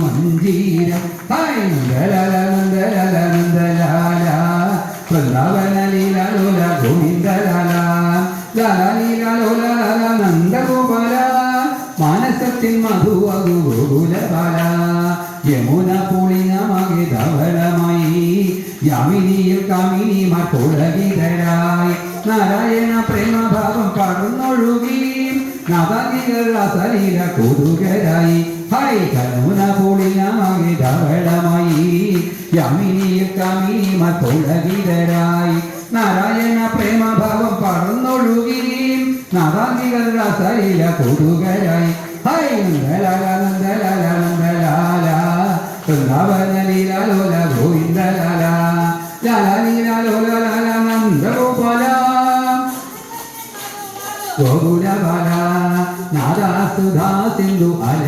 മഞ്ജീരം Nandalala Vrindavana ലീലാലോല ഗോവിന്ദലാല ലാലീലാലോല നന്ദഗോപാല മാനസത്തിൻ മധുവധു ഗോകുലബാല Yamuna പൂളിനമാകെ ധവളമായി യാമിനിയിൽ കാമിനിമാർ പുളകിതരായി Narayana പ്രേമഭാവം പടർന്നൊഴുകി നവനികൾ അസലീല കൊതുകരായി high കരുണ പൂളിനമാകെ ധവളമായി യാമിനിയിൽ കാമിനിമാർ പുളകിതരായി Narayana പ്രേമഭാവം പടർന്നൊഴുകി നവനികൾ അസലീല കൊതുകരായി high Nandalala Nandalala Nandalala Vrindavana ലീലാലോല ഗോവിന്ദലാല ലാലീലാലോല Lala നന്ദഗോപാല ഗോകുലബാല നാദാസുധാ Sindhu അല